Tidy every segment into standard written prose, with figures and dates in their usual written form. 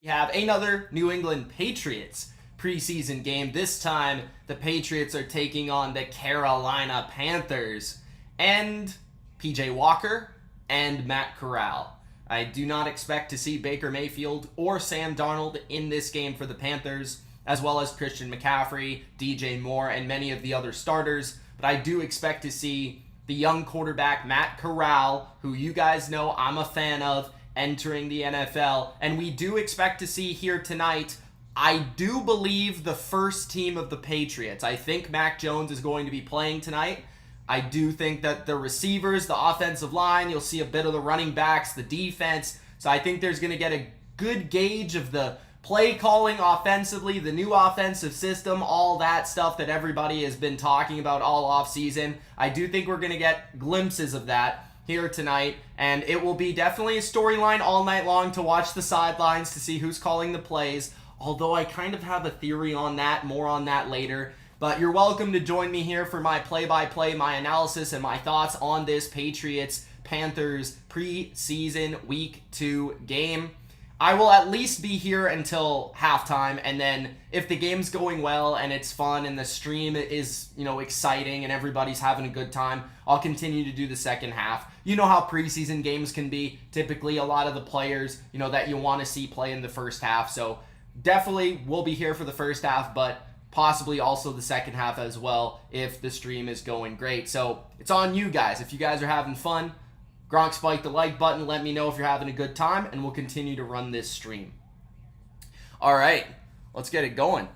We have another New England Patriots preseason game. This time, the Patriots are taking on the Carolina Panthers and PJ Walker and Matt Corral. I do not expect to see Baker Mayfield or Sam Darnold in this game for the Panthers, as well as Christian McCaffrey, DJ Moore, and many of the other starters. But I do expect to see the young quarterback Matt Corral, who you guys know I'm a fan of, entering the NFL. And we do expect to see here tonight, I do believe, the first team of the Patriots. I think Mac Jones is going to be playing tonight. I do think that the receivers, the offensive line, you'll see a bit of the running backs, the defense. So I think there's going to get a good gauge of the play calling offensively, the new offensive system, all that stuff that everybody has been talking about all offseason. I do think we're going to get glimpses of that here tonight, and it will be definitely a storyline all night long to watch the sidelines to see who's calling the plays, although I kind of have a theory on that, more on that later. But you're welcome to join me here for my play-by-play, my analysis, and my thoughts on this Patriots-Panthers preseason Week 2 game. I will at least be here until halftime, and then if the game's going well and it's fun and the stream is, exciting and everybody's having a good time, I'll continue to do the second half. You know how preseason games can be. Typically, a lot of the players, that you want to see play in the first half. So definitely we'll be here for the first half, but possibly also the second half as well if the stream is going great. So it's on you guys. If you guys are having fun, Gronk, spike the like button. Let me know if you're having a good time, and we'll continue to run this stream. All right, let's get it going.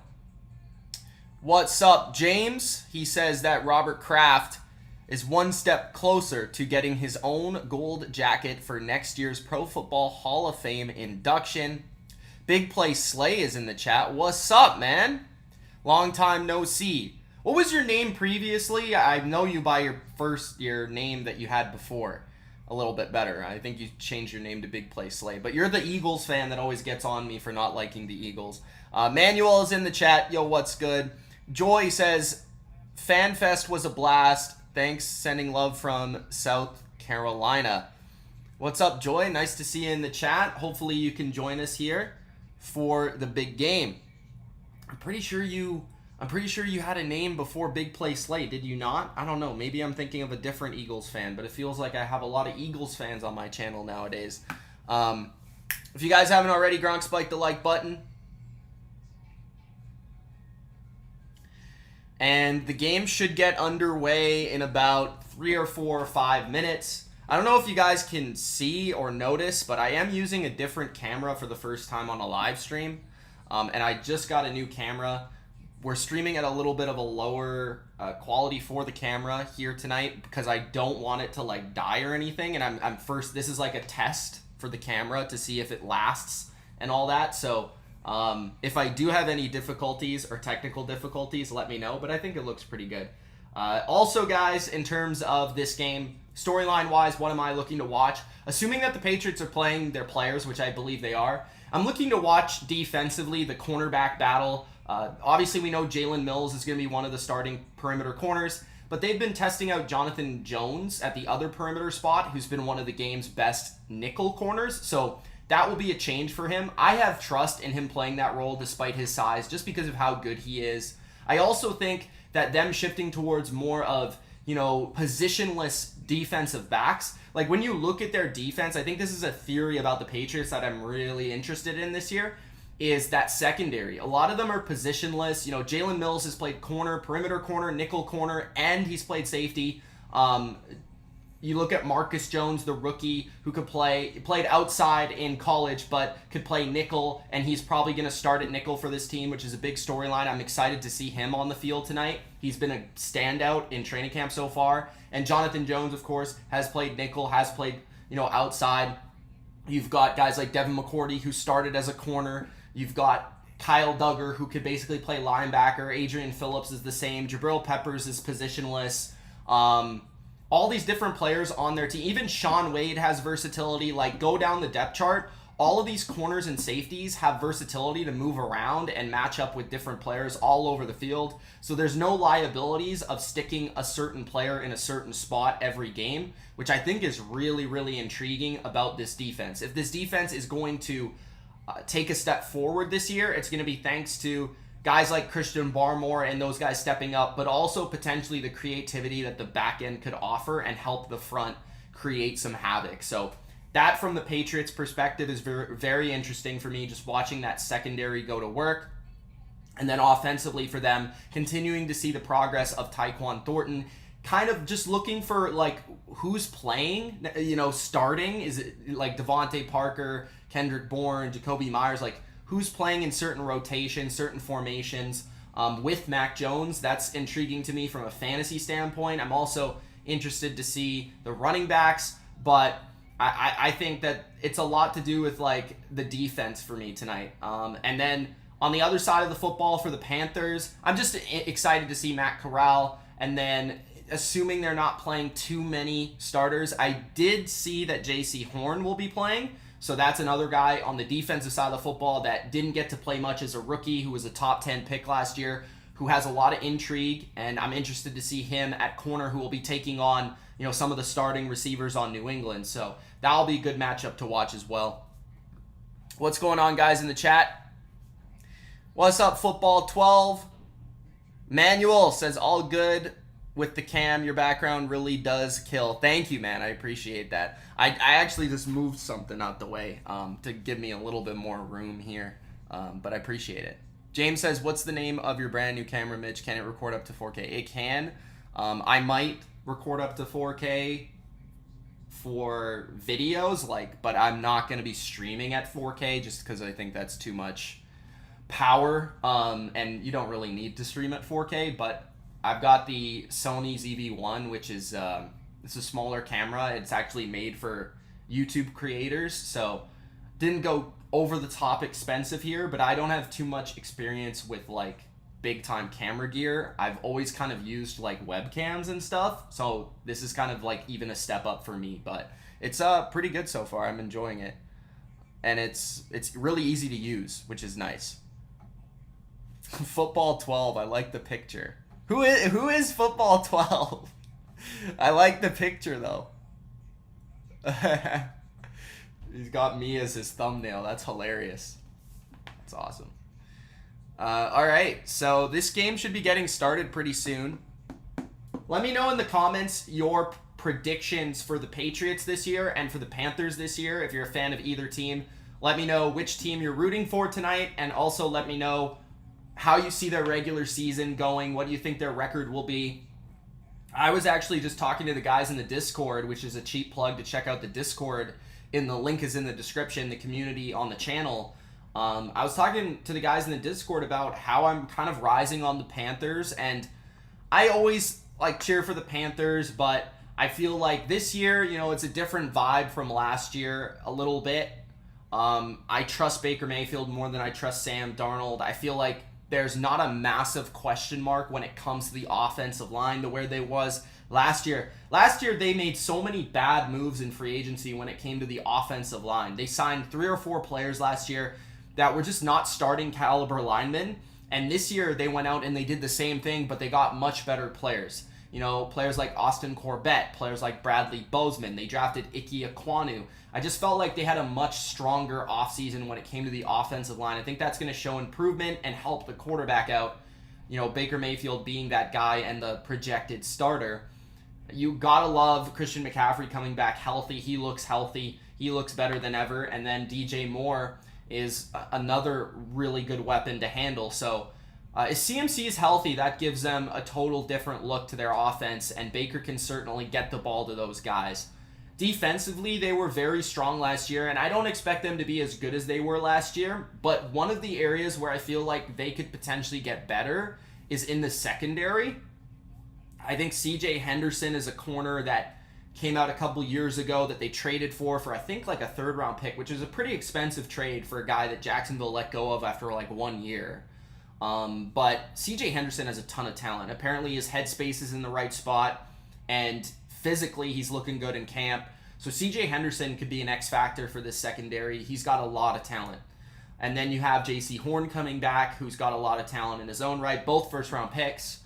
What's up, James? He says that Robert Kraft is one step closer to getting his own gold jacket for next year's Pro Football Hall of Fame induction. Big Play Slay is in the chat. What's up, man? Long time no see. What was your name previously? I know you by your name that you had before a little bit better. I think you changed your name to Big Play Slay, but you're the Eagles fan that always gets on me for not liking the Eagles. Manuel is in the chat. Yo, what's good? Joy says, FanFest was a blast. Thanks, sending love from South Carolina. What's up, Joy? Nice to see you in the chat. Hopefully you can join us here for the big game. I'm pretty sure you had a name before Big Play Slay, did you not? I don't know. Maybe I'm thinking of a different Eagles fan, but it feels like I have a lot of Eagles fans on my channel nowadays. If you guys haven't already, Gronk, spike the like button. And the game should get underway in about 3 or 4 or 5 minutes. I don't know if you guys can see or notice, but I am using a different camera for the first time on a live stream. And I just got a new camera. We're streaming at a little bit of a lower quality for the camera here tonight because I don't want it to die or anything. And this is like a test for the camera to see if it lasts and all that. So if I do have any difficulties or technical difficulties, let me know. But I think it looks pretty good. Also, guys, in terms of this game, storyline-wise, what am I looking to watch? Assuming that the Patriots are playing their players, which I believe they are, I'm looking to watch defensively the cornerback battle. Obviously, we know Jalen Mills is going to be one of the starting perimeter corners, but they've been testing out Jonathan Jones at the other perimeter spot, who's been one of the game's best nickel corners. So that will be a change for him. I have trust in him playing that role despite his size, just because of how good he is. I also think that them shifting towards more of, positionless defensive backs. Like, when you look at their defense, I think this is a theory about the Patriots that I'm really interested in this year, is that secondary. A lot of them are positionless. Jalen Mills has played corner, perimeter corner, nickel corner, and he's played safety. You look at Marcus Jones, the rookie, who played outside in college, but could play nickel, and he's probably going to start at nickel for this team, which is a big storyline. I'm excited to see him on the field tonight. He's been a standout in training camp so far. And Jonathan Jones, of course, has played nickel, has played, outside. You've got guys like Devin McCourty, who started as a corner. You've got Kyle Duggar, who could basically play linebacker. Adrian Phillips is the same. Jabril Peppers is positionless. All these different players on their team. Even Sean Wade has versatility. Go down the depth chart. All of these corners and safeties have versatility to move around and match up with different players all over the field. So there's no liabilities of sticking a certain player in a certain spot every game, which I think is really, really intriguing about this defense. If this defense is going to take a step forward this year, it's going to be thanks to guys like Christian Barmore and those guys stepping up, but also potentially the creativity that the back end could offer and help the front create some havoc. So that, from the Patriots' perspective, is very, very interesting for me, just watching that secondary go to work. And then offensively for them, continuing to see the progress of Tyquan Thornton, kind of just looking for, like, who's playing, starting. Is it like Devontae Parker, Kendrick Bourne, Jacoby Myers, like, who's playing in certain rotations, certain formations with Mac Jones? That's intriguing to me from a fantasy standpoint. I'm also interested to see the running backs, but I think that it's a lot to do with, like, the defense for me tonight. And then on the other side of the football for the Panthers, I'm just excited to see Matt Corral. And then, assuming they're not playing too many starters, I did see that J.C. Horn will be playing. So that's another guy on the defensive side of the football that didn't get to play much as a rookie, who was a top 10 pick last year, who has a lot of intrigue. And I'm interested to see him at corner, who will be taking on, some of the starting receivers on New England. So that'll be a good matchup to watch as well. What's going on, guys, in the chat? What's up, Football 12? Manuel says, all good with the cam. Your background really does kill. Thank you, man. I appreciate that. I actually just moved something out the way to give me a little bit more room here, but I appreciate it. James says, what's the name of your brand new camera, Mitch? Can it record up to 4K? It can. I might record up to 4K for videos, but I'm not going to be streaming at 4K just because I think that's too much power, and you don't really need to stream at 4K. But I've got the Sony ZV-1, which is it's a smaller camera. It's actually made for YouTube creators, so didn't go over the top expensive here, but I don't have too much experience with big time camera gear. I've always kind of used webcams and stuff, so this is kind of even a step up for me, but it's pretty good so far. I'm enjoying it, and it's really easy to use, which is nice. Football 12, I like the picture. Who is Football 12? I like the picture though. He's got me as his thumbnail. That's hilarious. That's awesome. All right, so this game should be getting started pretty soon. Let me know in the comments your predictions for the Patriots this year and for the Panthers this year. If you're a fan of either team, let me know which team you're rooting for tonight, and also let me know how you see their regular season going. What do you think their record will be? I was actually just talking to the guys in the Discord, which is a cheap plug to check out the Discord. The link is in the description, the community on the channel. I was talking to the guys in the Discord about how I'm kind of rising on the Panthers, and I always cheer for the Panthers, but I feel like this year, it's a different vibe from last year a little bit. I trust Baker Mayfield more than I trust Sam Darnold. I feel like there's not a massive question mark when it comes to the offensive line to where they was last year. Last year, they made so many bad moves in free agency when it came to the offensive line. They signed 3 or 4 players last year that were just not starting caliber linemen. And this year, they went out and they did the same thing, but they got much better players. Players like Austin Corbett, players like Bradley Bozeman. They drafted Ike Ekwonu. I just felt like they had a much stronger offseason when it came to the offensive line. I think that's going to show improvement and help the quarterback out. Baker Mayfield being that guy and the projected starter. You gotta love Christian McCaffrey coming back healthy. He looks healthy. He looks better than ever. And then DJ Moore is another really good weapon to handle. So if CMC is healthy, that gives them a total different look to their offense, and Baker can certainly get the ball to those guys. Defensively, they were very strong last year, and I don't expect them to be as good as they were last year, but one of the areas where I feel like they could potentially get better is in the secondary. I think CJ Henderson is a corner that came out a couple years ago that they traded for I think a 3rd round pick, which is a pretty expensive trade for a guy that Jacksonville let go of after 1 year. But CJ Henderson has a ton of talent. Apparently his headspace is in the right spot, and physically he's looking good in camp. So CJ Henderson could be an X factor for this secondary. He's got a lot of talent. And then you have J.C. Horn coming back, who's got a lot of talent in his own right, both 1st round picks.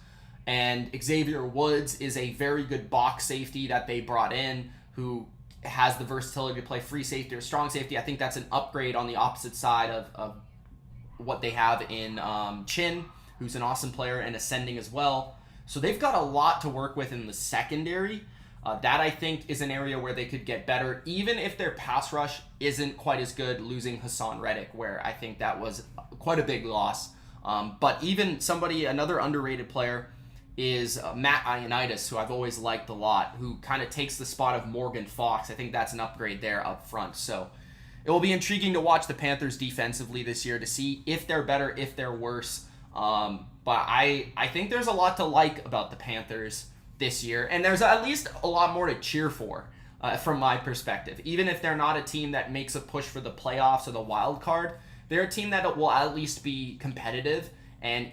And Xavier Woods is a very good box safety that they brought in, who has the versatility to play free safety or strong safety. I think that's an upgrade on the opposite side of what they have in Chin, who's an awesome player and ascending as well. So they've got a lot to work with in the secondary. That, I think, is an area where they could get better, even if their pass rush isn't quite as good, losing Hassan Reddick, where I think that was quite a big loss. But even another underrated player is Matt Ioannidis, who I've always liked a lot, who kind of takes the spot of Morgan Fox. I think that's an upgrade there up front. So it will be intriguing to watch the Panthers defensively this year to see if they're better, if they're worse. But I think there's a lot to like about the Panthers this year, and there's at least a lot more to cheer for from my perspective. Even if they're not a team that makes a push for the playoffs or the wild card, they're a team that will at least be competitive. And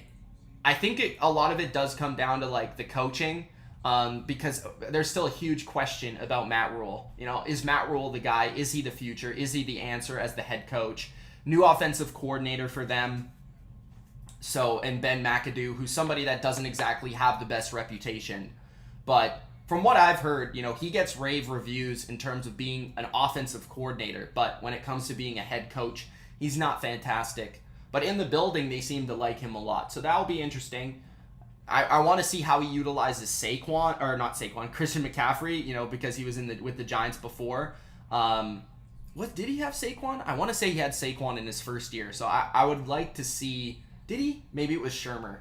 I think a lot of it does come down to like the coaching, because there's still a huge question about Matt Rule. You know, is Matt Rule the guy? Is he the future? Is he the answer as the head coach? New offensive coordinator for them. So, and Ben McAdoo, who's somebody that doesn't exactly have the best reputation. But from what I've heard, you know, he gets rave reviews in terms of being an offensive coordinator. But when it comes to being a head coach, he's not fantastic. But in the building, they seem to like him a lot. So that'll be interesting. I want to see how he utilizes Christian McCaffrey, you know, because he was with the Giants before. What, did he have Saquon? I want to say he had Saquon in his first year. So I would like to see, did he? Maybe it was Shermer.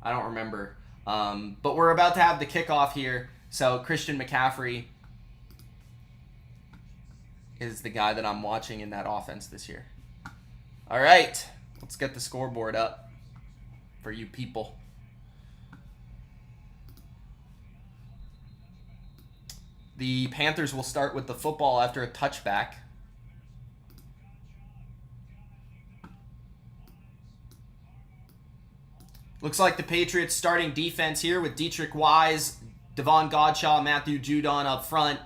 I don't remember. But we're about to have the kickoff here. So Christian McCaffrey is the guy that I'm watching in that offense this year. All right, let's get the scoreboard up for you people. The Panthers will start with the football after a touchback. Looks like the Patriots starting defense here with Dietrich Wise, Devon Godshaw, Matthew Judon up front.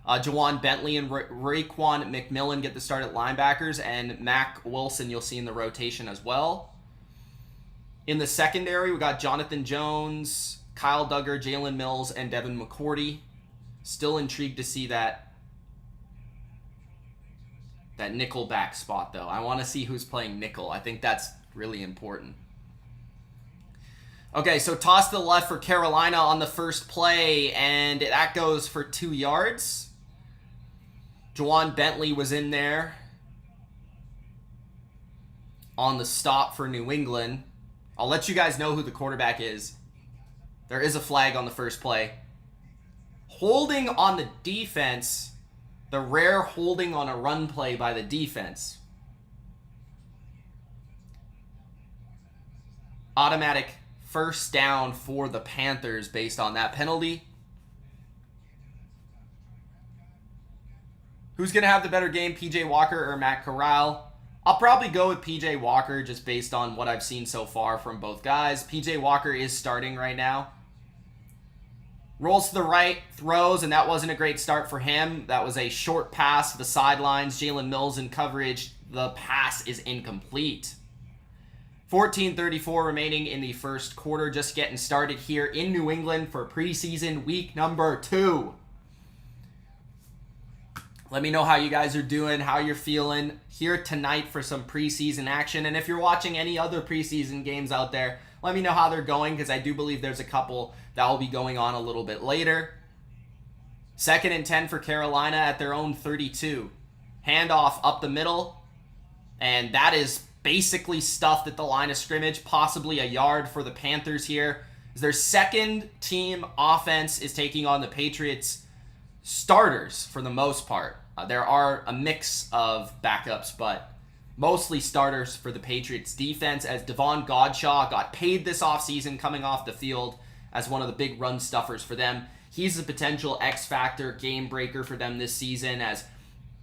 Jawan Bentley and Raekwon McMillan get the start at linebackers, and Mac Wilson you'll see in the rotation as well. In the secondary, we got Jonathan Jones, Kyle Duggar, Jalen Mills, and Devin McCourty. Still intrigued to see that nickel back spot, though. I want to see who's playing nickel. I think that's really important. Okay, so toss to the left for Carolina on the first play, and that goes for 2 yards. Jawan Bentley was in there on the stop for New England. I'll let you guys know who the quarterback is. There is a flag on the first play. Holding on the defense, the rare holding on a run play by the defense. Automatic first down for the Panthers based on that penalty. Who's going to have the better game, PJ Walker or Matt Corral? I'll probably go with PJ Walker just based on what I've seen so far from both guys. PJ Walker is starting right now. Rolls to the right, throws, and that wasn't a great start for him. That was a short pass to the sidelines. Jalen Mills in coverage. The pass is incomplete. 14:34 remaining in the first quarter. Just getting started here in New England for preseason week number 2. Let me know how you guys are doing, how you're feeling here tonight for some preseason action. And if you're watching any other preseason games out there, let me know how they're going, because I do believe there's a couple that will be going on a little bit later. 2nd and 10 for Carolina at their own 32. Handoff up the middle. And that is basically stuffed at the line of scrimmage, possibly a yard for the Panthers here. Their second team offense is taking on the Patriots starters for the most part. There are a mix of backups, but mostly starters for the Patriots defense, as Devon Godshaw got paid this offseason coming off the field as one of the big run stuffers for them. He's a potential X factor game breaker for them this season, as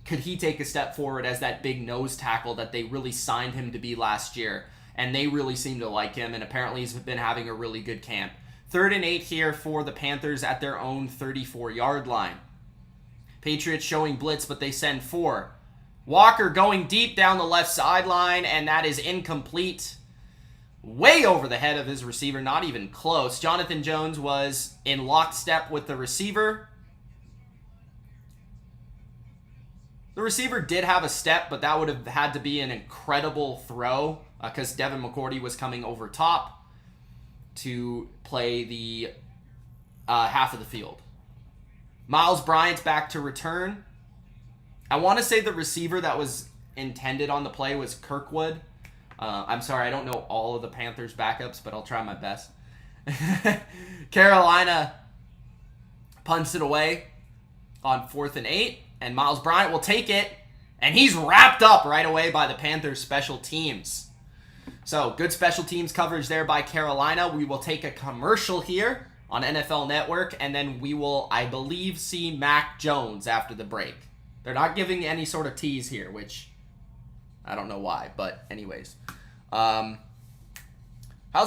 could he take a step forward as that big nose tackle that they really signed him to be last year, and they really seem to like him, and apparently he's been having a really good camp. 3rd and 8 here for the Panthers at their own 34-yard line. Patriots showing blitz, but they send 4. Walker going deep down the left sideline, and that is incomplete. Way over the head of his receiver, not even close. Jonathan Jones was in lockstep with the receiver. The receiver did have a step, but that would have had to be an incredible throw because Devin McCourty was coming over top to play the half of the field. Miles Bryant's back to return. I want to say the receiver that was intended on the play was Kirkwood. I'm sorry, I don't know all of the Panthers' backups, but I'll try my best. Carolina punts it away on 4th and 8, and Miles Bryant will take it, and he's wrapped up right away by the Panthers' special teams. So, good special teams coverage there by Carolina. We will take a commercial here on NFL Network, and then we will, I believe, see Mac Jones after the break. They're not giving any sort of tease here, which I don't know why, but anyways. How's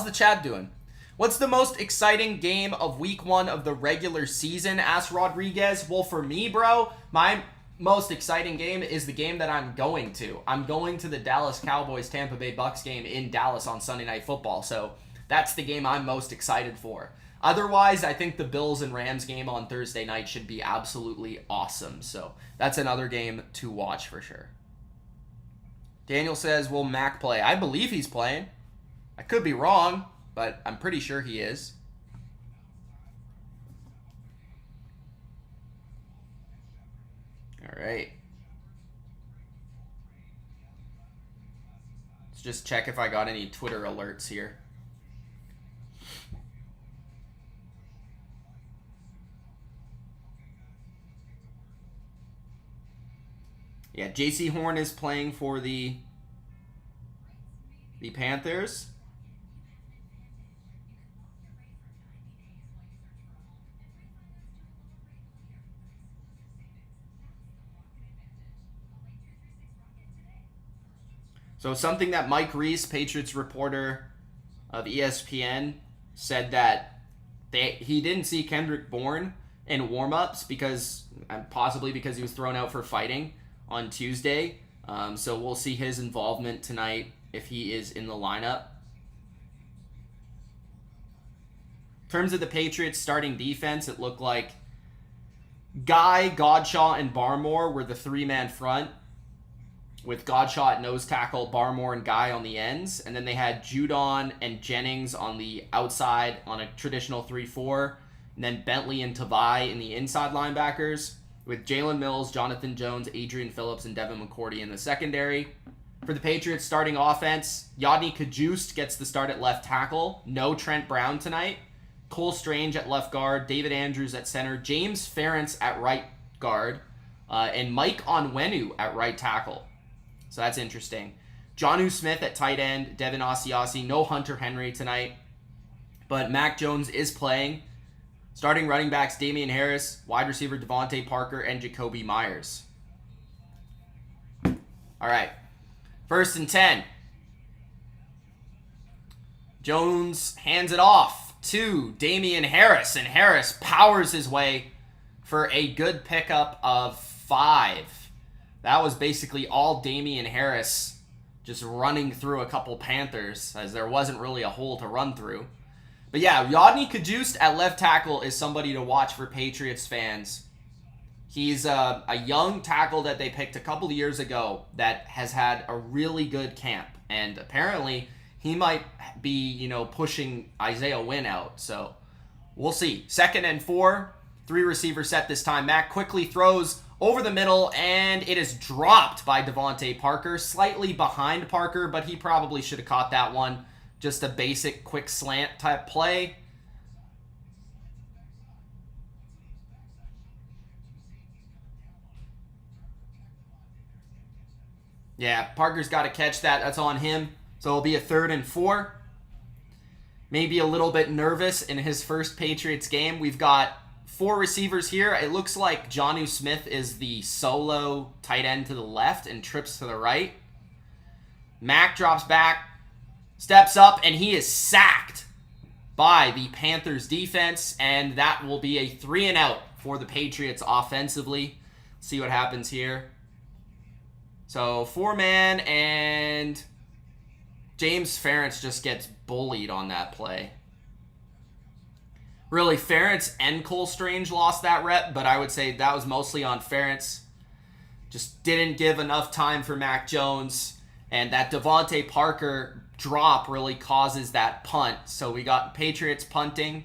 the chat doing? What's the most exciting game of week 1 of the regular season? Asked Rodriguez. Well, for me, bro, my most exciting game is the game that I'm going to. I'm going to the Dallas Cowboys Tampa Bay Bucks game in Dallas on Sunday Night Football. So that's the game I'm most excited for. Otherwise, I think the Bills and Rams game on Thursday night should be absolutely awesome. So that's another game to watch for sure. Daniel says, will Mac play? I believe he's playing. I could be wrong, but I'm pretty sure he is. All right. Let's just check if I got any Twitter alerts here. Yeah, J.C. Horn is playing for the Panthers. So something that Mike Reese, Patriots reporter of ESPN, said that he didn't see Kendrick Bourne in warm-ups possibly because he was thrown out for fighting on Tuesday. So we'll see his involvement tonight if he is in the lineup. In terms of the Patriots starting defense, it looked like Guy, Godshaw, and Barmore were the three-man front, with Godshaw at nose tackle, Barmore and Guy on the ends. And then they had Judon and Jennings on the outside on a traditional 3-4. And then Bentley and Tavai in the inside linebackers, with Jalen Mills, Jonathan Jones, Adrian Phillips, and Devin McCourty in the secondary. For the Patriots starting offense, Yodny Kajust gets the start at left tackle. No Trent Brown tonight. Cole Strange at left guard. David Andrews at center. James Ferentz at right guard. And Mike Onwenu at right tackle. So that's interesting. Jonnu Smith at tight end. Devin Asiasi. No Hunter Henry tonight. But Mac Jones is playing. Starting running backs, Damian Harris, wide receiver Devontae Parker, and Jacoby Myers. All right. 1st and 10. Jones hands it off to Damian Harris, and Harris powers his way for a good pickup of 5. That was basically all Damian Harris just running through a couple Panthers, as there wasn't really a hole to run through. But yeah, Yodny Kajust at left tackle is somebody to watch for Patriots fans. He's a young tackle that they picked a couple of years ago that has had a really good camp. And apparently, he might be, pushing Isaiah Wynn out. So, we'll see. 2nd and 4. 3 receiver set this time. Mac quickly throws over the middle, and it is dropped by Devontae Parker. Slightly behind Parker, but he probably should have caught that one. Just a basic quick slant type play. Yeah, Parker's got to catch that. That's on him. So it'll be a 3rd and 4. Maybe a little bit nervous in his first Patriots game. We've got 4 receivers here. It looks like Jonnu Smith is the solo tight end to the left and trips to the right. Mac drops back. Steps up, and he is sacked by the Panthers defense, and that will be a 3 and out for the Patriots offensively. See what happens here. So 4-man, and James Ferentz just gets bullied on that play. Really, Ferentz and Cole Strange lost that rep, but I would say that was mostly on Ferentz. Just didn't give enough time for Mac Jones. And that Devontae Parker drop really causes that punt. So we got Patriots punting.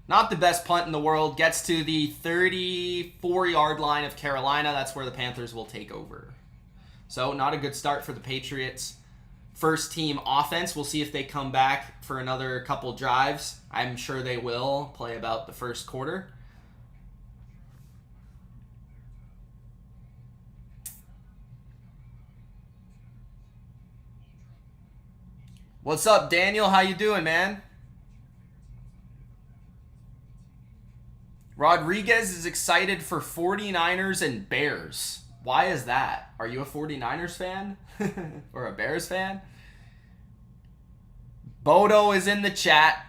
Not the best punt in the world. Gets to the 34-yard line of Carolina. That's where the Panthers will take over. So not a good start for the Patriots. First team offense. We'll see if they come back for another couple drives. I'm sure they will play about the first quarter. What's up, Daniel? How you doing, man? Rodriguez is excited for 49ers and Bears. Why is that? Are you a 49ers fan? Or a Bears fan? Bodo is in the chat.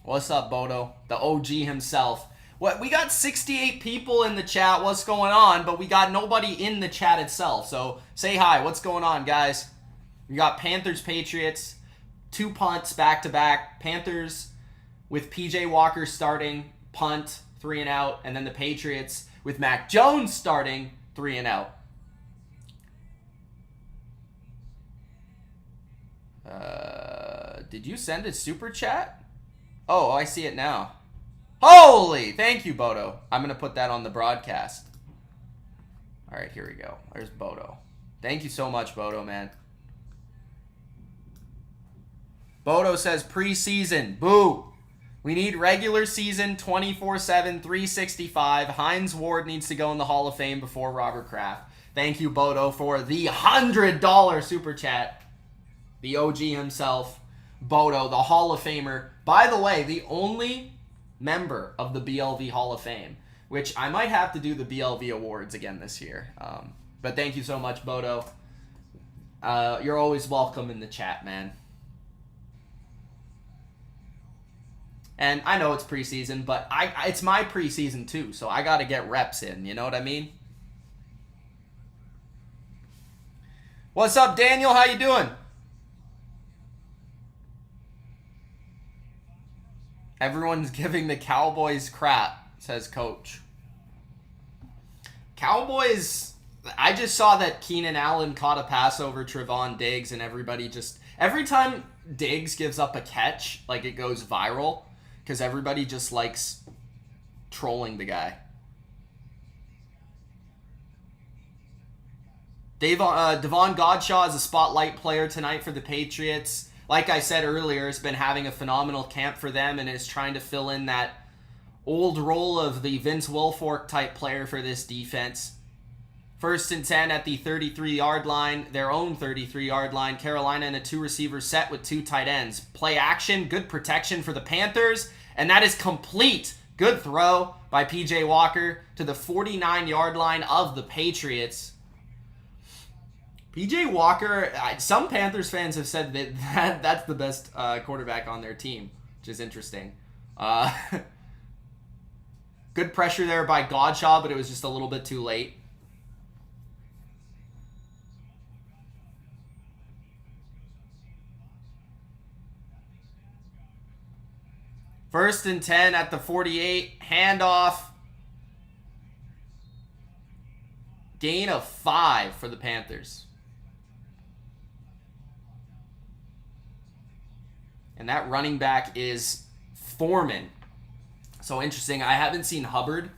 What's up, Bodo? The OG himself. What? We got 68 people in the chat. What's going on? But we got nobody in the chat itself. So say hi. What's going on, guys? We got Panthers, Patriots. 2 punts back-to-back. Panthers with PJ Walker starting. Punt, 3 and out. And then the Patriots with Mac Jones starting, 3 and out. Did you send a super chat? Oh, I see it now. Holy! Thank you, Bodo. I'm going to put that on the broadcast. All right, here we go. There's Bodo. Thank you so much, Bodo, man. Bodo says preseason. Boo! We need regular season 24/7, 365. Hines Ward needs to go in the Hall of Fame before Robert Kraft. Thank you, Bodo, for the $100 super chat. The OG himself, Bodo, the Hall of Famer. By the way, the only member of the BLV Hall of Fame, which I might have to do the BLV Awards again this year. But thank you so much, Bodo. You're always welcome in the chat, man. And I know it's preseason, but it's my preseason too, so I got to get reps in. You know what I mean? What's up, Daniel? How you doing? Everyone's giving the Cowboys crap, says Coach. Cowboys, I just saw that Keenan Allen caught a pass over Trevon Diggs, and everybody just... Every time Diggs gives up a catch, like, it goes viral. Because everybody just likes trolling the guy. Devon Godshaw is a spotlight player tonight for the Patriots. Like I said earlier, has been having a phenomenal camp for them and is trying to fill in that old role of the Vince Wilfork type player for this defense. 1st and 10 at the 33-yard line, their own 33-yard line. Carolina in a 2-receiver set with 2 tight ends. Play action, good protection for the Panthers, and that is complete. Good throw by PJ Walker to the 49-yard line of the Patriots. PJ Walker, some Panthers fans have said that that's the best quarterback on their team, which is interesting. Good pressure there by Godshaw, but it was just a little bit too late. First and 10 at the 48. Handoff. Gain of 5 for the Panthers. And that running back is Foreman. So interesting. I haven't seen Hubbard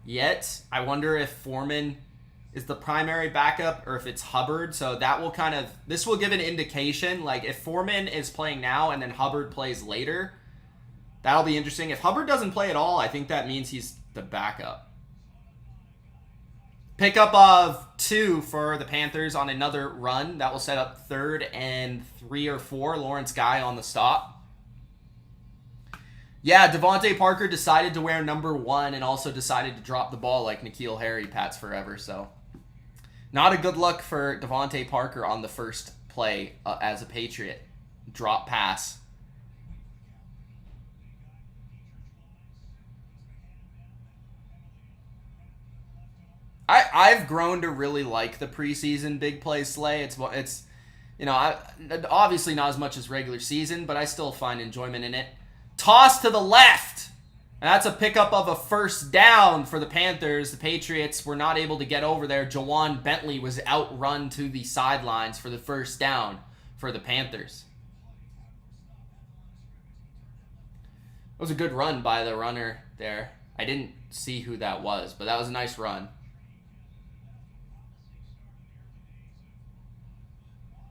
yet. I wonder if Foreman is the primary backup or if it's Hubbard. So that will kind of... This will give an indication. Like if Foreman is playing now and then Hubbard plays later... That'll be interesting. If Hubbard doesn't play at all, I think that means he's the backup. Pickup of 2 for the Panthers on another run. That will set up 3rd and 3 or 4. Lawrence Guy on the stop. Yeah, Devontae Parker decided to wear number 1 and also decided to drop the ball like N'Keal Harry, Pats forever. So not a good look for Devontae Parker on the first play as a Patriot. Drop pass. I've grown to really like the preseason big play slay. It's you know, obviously not as much as regular season, but I still find enjoyment in it. Toss to the left. And that's a pickup of a first down for the Panthers. The Patriots were not able to get over there. Jawan Bentley was outrun to the sidelines for the first down for the Panthers. It was a good run by the runner there. I didn't see who that was, but that was a nice run.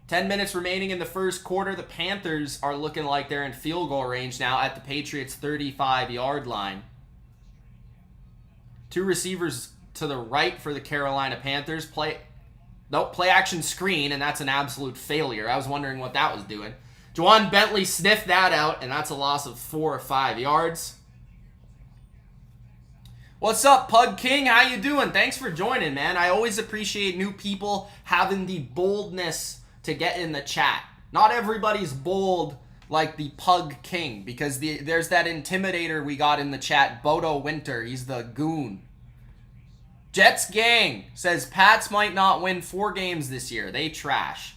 10 minutes remaining in the first quarter. The Panthers are looking like they're in field goal range now at the Patriots' 35-yard line. Two receivers to the right for the Carolina Panthers. Play action screen, and that's an absolute failure. I was wondering what that was doing. Jawan Bentley sniffed that out, and that's a loss of 4 or 5 yards. What's up, Pug King? How you doing? Thanks for joining, man. I always appreciate new people having the boldness to get in the chat. Not everybody's bold like the Pug King, because there's that intimidator we got in the chat, Bodo Winter. He's the goon. Jets Gang says Pats might not win 4 games this year. They trash.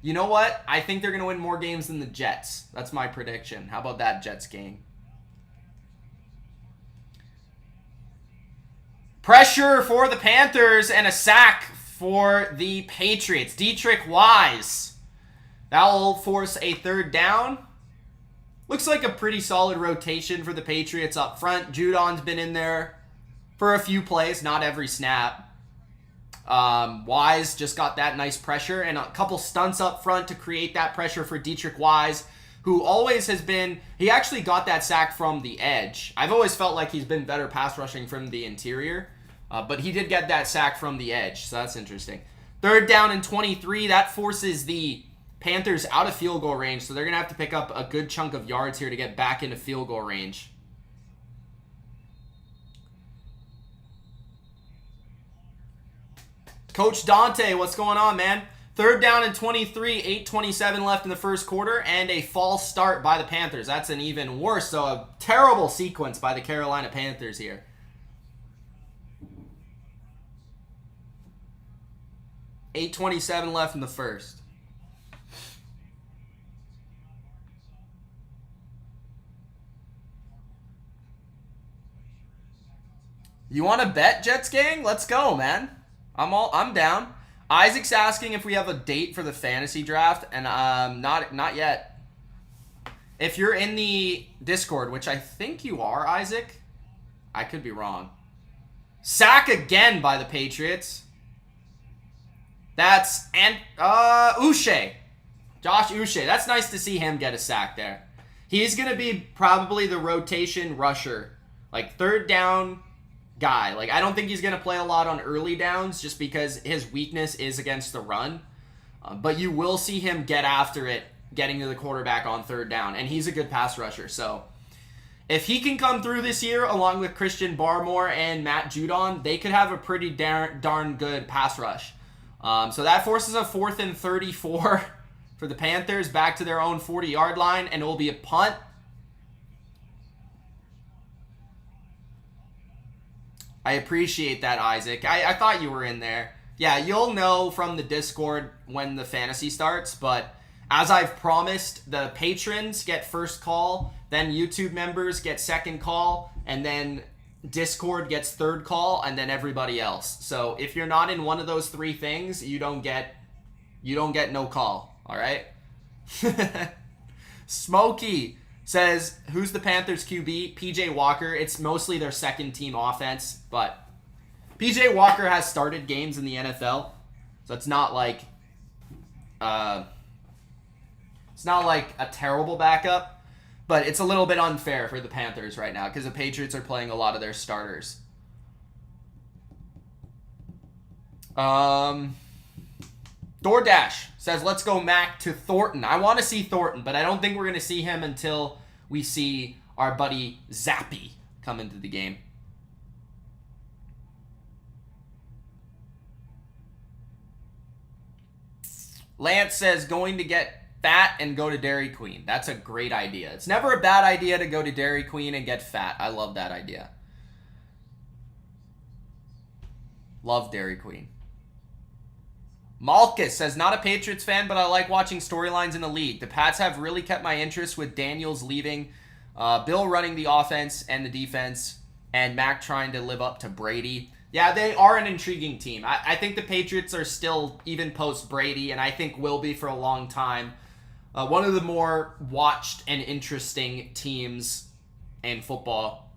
You know what? I think they're going to win more games than the Jets. That's my prediction. How about that, Jets Gang? Pressure for the Panthers and a sack for the Patriots. Dietrich Wise. That will force a third down. Looks like a pretty solid rotation for the Patriots up front. Judon's been in there for a few plays, not every snap. Wise just got that nice pressure and a couple stunts up front to create that pressure for Dietrich Wise, who always has been, he actually got that sack from the edge. I've always felt like he's been better pass rushing from the interior, but he did get that sack from the edge, so that's interesting. Third down and 23, that forces the Panthers out of field goal range, so they're going to have to pick up a good chunk of yards here to get back into field goal range. Coach Dante, what's going on, man? Third down and 23, 8:27 left in the first quarter, and a false start by the Panthers. That's an even worse, so a terrible sequence by the Carolina Panthers here. $8:27 left in the first. You want to bet, Jets Gang? Let's go, man. I'm down. Isaac's asking if we have a date for the fantasy draft, and not yet. If you're in the Discord, which I think you are, Isaac, I could be wrong. Sack again by the Patriots. That's Uche. Josh Uche. That's nice to see him get a sack there. He's going to be probably the rotation rusher. Like third down guy. Like I don't think he's going to play a lot on early downs just because his weakness is against the run. But you will see him get after it, getting to the quarterback on third down. And he's a good pass rusher. So if he can come through this year along with Christian Barmore and Matt Judon, they could have a pretty darn good pass rush. So that forces a 4th and 34 for the Panthers back to their own 40-yard line, and it will be a punt. I appreciate that, Isaac. I thought you were in there. Yeah, you'll know from the Discord when the fantasy starts, but as I've promised, the patrons get first call, then YouTube members get second call, and then Discord gets third call, and then everybody else. So if you're not in one of those 3 things, you don't get no call. All right. Smokey says, who's the Panthers QB? PJ Walker. It's mostly their second team offense, but PJ Walker has started games in the NFL, so it's not like a terrible backup. But it's a little bit unfair for the Panthers right now because the Patriots are playing a lot of their starters. DoorDash says, let's go Mac to Thornton. I want to see Thornton, but I don't think we're going to see him until we see our buddy Zappy come into the game. Lance says, going to get fat and go to Dairy Queen. That's a great idea. It's never a bad idea to go to Dairy Queen and get fat. I love that idea. Love Dairy Queen. Malkus says, not a Patriots fan, but I like watching storylines in the league. The Pats have really kept my interest with Daniels leaving Bill running the offense and the defense, and Mac trying to live up to Brady. Yeah, they are an intriguing team. I think the Patriots are still, even post-Brady, and I think will be for a long time, one of the more watched and interesting teams in football,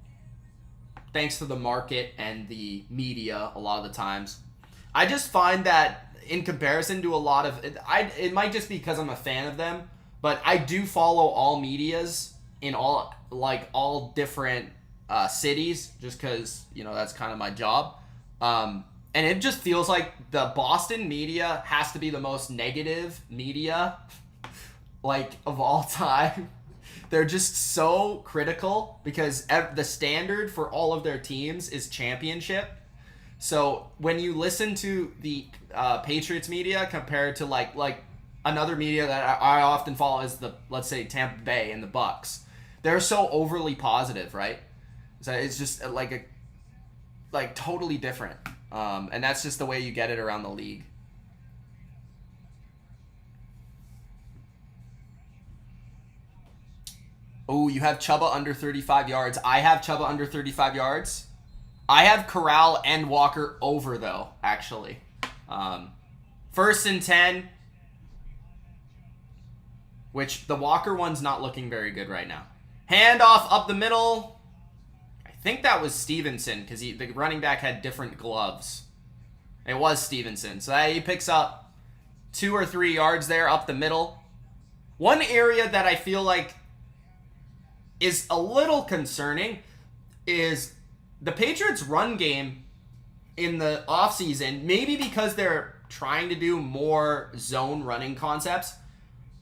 thanks to the market and the media a lot of the times. I just find that in comparison to a lot of... it might just be because I'm a fan of them, but I do follow all medias in all different cities, just because, that's kind of my job. And it just feels like the Boston media has to be the most negative media, of all time. They're just so critical because the standard for all of their teams is championship. So when you listen to the Patriots media compared to like another media that I often follow is let's say Tampa Bay and the Bucks, they're so overly positive, right? So it's just totally different. And that's just the way you get it around the league. Oh, you have Chuba under 35 yards. I have Chuba under 35 yards. I have Corral and Walker over, though, actually. 1st and 10, which the Walker one's not looking very good right now. Handoff up the middle. I think that was Stevenson because the running back had different gloves. It was Stevenson. So he picks up 2 or 3 yards there up the middle. One area that I feel like is a little concerning is the Patriots' run game in the offseason, maybe because they're trying to do more zone running concepts.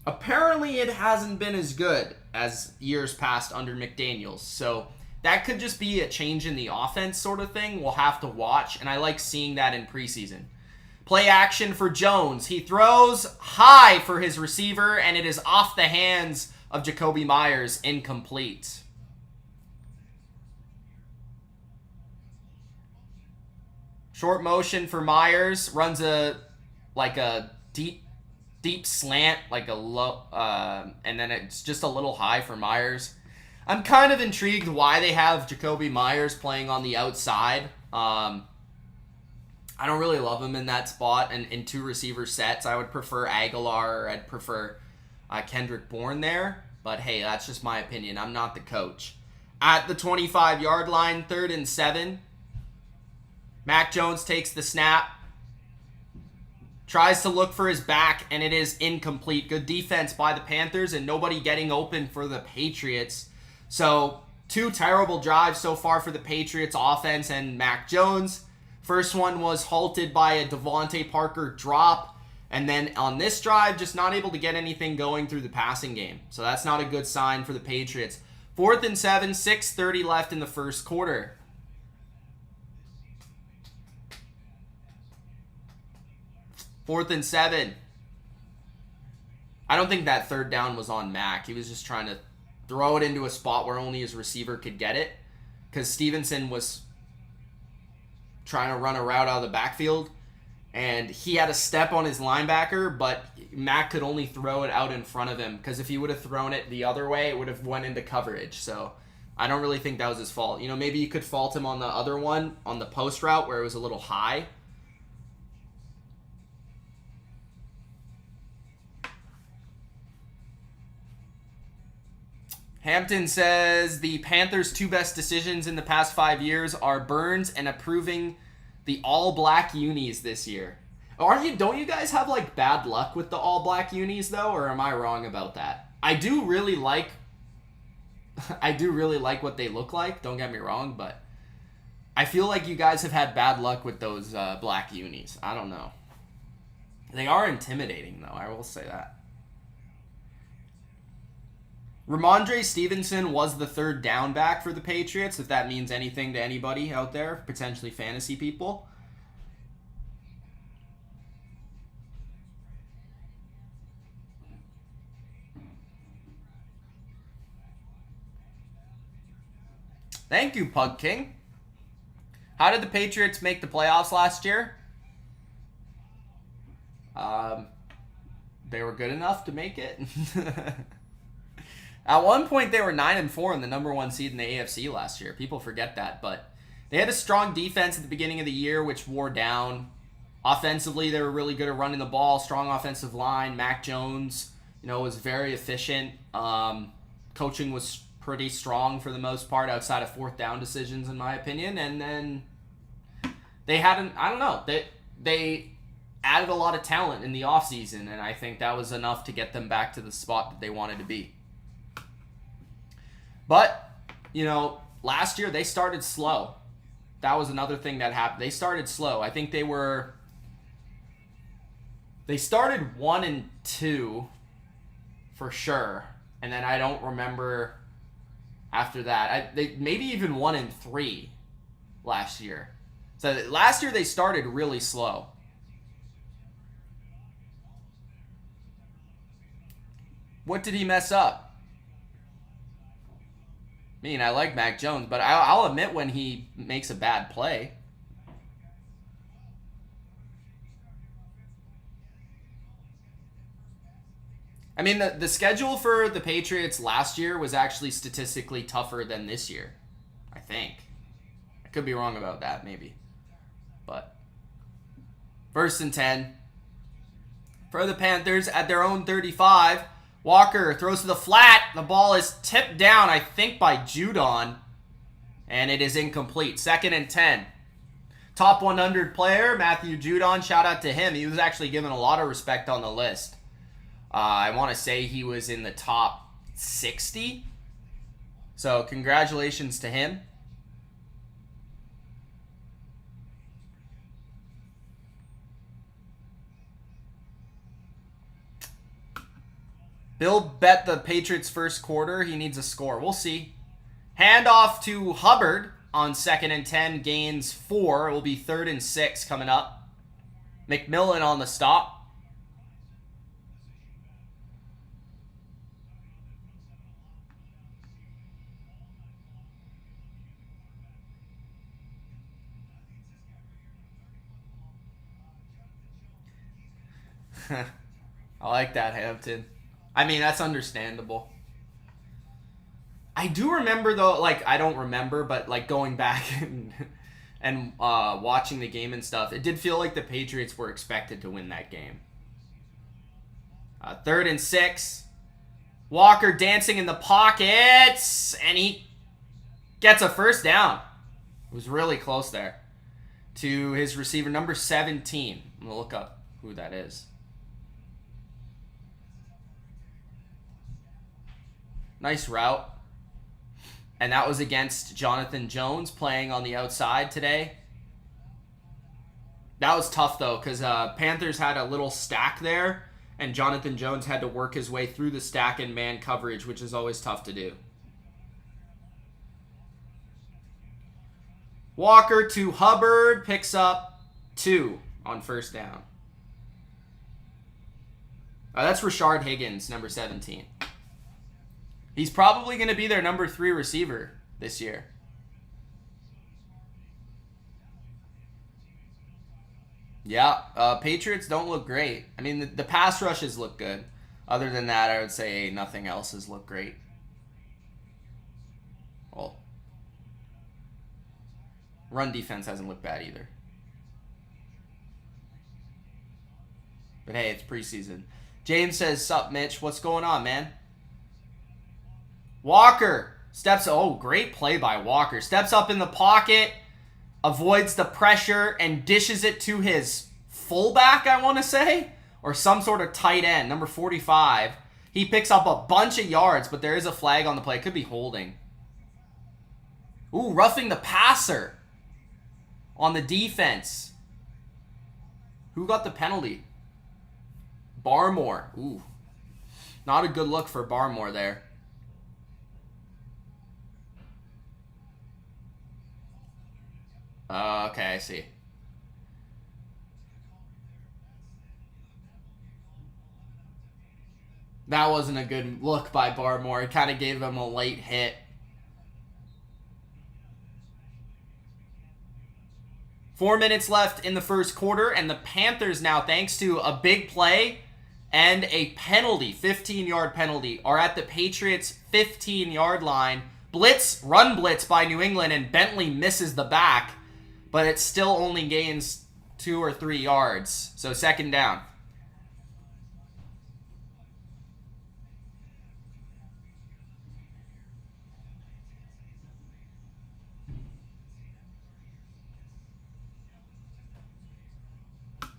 Apparently, it hasn't been as good as years past under McDaniels. So that could just be a change in the offense sort of thing. We'll have to watch, and I like seeing that in preseason. Play action for Jones. He throws high for his receiver, and it is off the hands of Jacoby Myers, incomplete. Short motion for Myers, runs a deep slant, like a low, and then it's just a little high for Myers. I'm kind of intrigued why they have Jacoby Myers playing on the outside. I don't really love him in that spot, and in 2 receiver sets, I would prefer Aguilar, or I'd prefer Kendrick Bourne there. But hey, that's just my opinion. I'm not the coach. At the 25-yard line, 3rd and 7. Mac Jones takes the snap. Tries to look for his back, and it is incomplete. Good defense by the Panthers, and nobody getting open for the Patriots. So 2 terrible drives so far for the Patriots offense and Mac Jones. First one was halted by a Devontae Parker drop. And then on this drive, just not able to get anything going through the passing game. So that's not a good sign for the Patriots. 4th and 7, 6:30 left in the first quarter. Fourth and 7. I don't think that 3rd down was on Mac. He was just trying to throw it into a spot where only his receiver could get it. Because Stevenson was trying to run a route out of the backfield. And he had a step on his linebacker, but Mac could only throw it out in front of him. Because if he would have thrown it the other way, it would have went into coverage. So I don't really think that was his fault. Maybe you could fault him on the other one, on the post route, where it was a little high. Hampton says the Panthers' 2 best decisions in the past 5 years are Burns and approving the all-black unis this year. Don't you guys have bad luck with the all-black unis though, or am I wrong about that? I do really like what they look like. Don't get me wrong, but I feel like you guys have had bad luck with those black unis. I don't know. They are intimidating though. I will say that. Ramondre Stevenson was the 3rd down back for the Patriots, if that means anything to anybody out there, potentially fantasy people. Thank you, Pug King. How did the Patriots make the playoffs last year? They were good enough to make it. At one point, they were 9-4 and the #1 seed in the AFC last year. People forget that, but they had a strong defense at the beginning of the year, which wore down. Offensively, they were really good at running the ball. Strong offensive line. Mac Jones, was very efficient. Coaching was pretty strong for the most part, outside of fourth down decisions, in my opinion. And then they had they added a lot of talent in the offseason, and I think that was enough to get them back to the spot that they wanted to be. But, last year they started slow. That was another thing that happened. They started slow. I think they started 1-2 for sure, and then I don't remember after that. They maybe even 1-3 last year. So last year they started really slow. What did he mess up? I like Mac Jones, but I'll admit when he makes a bad play. The schedule for the Patriots last year was actually statistically tougher than this year, I think. I could be wrong about that, maybe. But 1st and 10 for the Panthers at their own 35. Walker throws to the flat. The ball is tipped down, I think, by Judon. And it is incomplete. 2nd and 10. Top 100 player, Matthew Judon. Shout out to him. He was actually given a lot of respect on the list. I want to say he was in the top 60. So congratulations to him. Bill bet the Patriots first quarter. He needs a score. We'll see. Handoff to Hubbard on 2nd and 10. Gains 4. It will be 3rd and 6 coming up. McMillan on the stop. I like that, Hampton. That's understandable. I do remember, though, I don't remember, but, going back and watching the game and stuff, it did feel like the Patriots were expected to win that game. 3rd and 6. Walker dancing in the pockets, and he gets a first down. It was really close there. To his receiver, number 17. I'm going to look up who that is. Nice route. And that was against Jonathan Jones playing on the outside today. That was tough, though, because Panthers had a little stack there, and Jonathan Jones had to work his way through the stack in man coverage, which is always tough to do. Walker to Hubbard, picks up 2 on 1st down. That's Rashard Higgins, number 17. He's probably going to be their number 3 receiver this year. Yeah, Patriots don't look great. The pass rushes look good. Other than that, I would say nothing else has looked great. Well, run defense hasn't looked bad either. But hey, it's preseason. James says, "Sup, Mitch? What's going on, man?" Walker steps... Oh, great play by Walker. Steps up in the pocket, avoids the pressure, and dishes it to his fullback, I want to say, or some sort of tight end, number 45. He picks up a bunch of yards, but there is a flag on the play. It could be holding. Ooh, roughing the passer on the defense. Who got the penalty? Barmore. Ooh. Not a good look for Barmore there. Okay, I see. That wasn't a good look by Barmore. It kind of gave him a late hit. Four minutes left in the first quarter, and the Panthers now, thanks to a big play and a penalty, 15-yard penalty, are at the Patriots' 15-yard line. Blitz, run blitz by New England, and Bentley misses the back, but it still only gains 2 or 3 yards. So second down.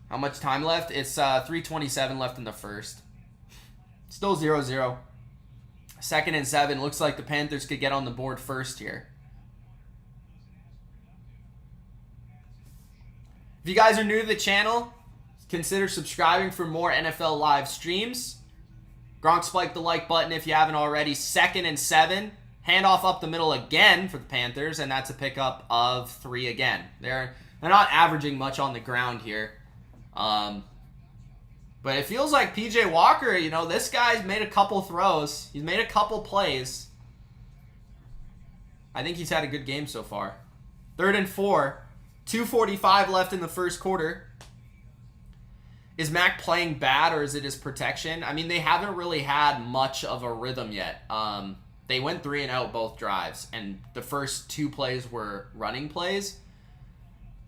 How much time left? It's 3:27 left in the first. Still 0-0. Second and 7. Looks like the Panthers could get on the board first here. If you guys are new to the channel, consider subscribing for more NFL live streams. Gronk spike the like button if you haven't already. Second and 7. Handoff up the middle again for the Panthers, and that's a pickup of 3 again. They're not averaging much on the ground here. But it feels like PJ Walker, you know, this guy's made a couple throws. He's made a couple plays. I think he's had a good game so far. 3rd and 4. 2:45 left in the first quarter. Is Mac playing bad, or is it his protection? I mean, they haven't really had much of a rhythm yet. They went 3 and out both drives, and the first 2 plays were running plays.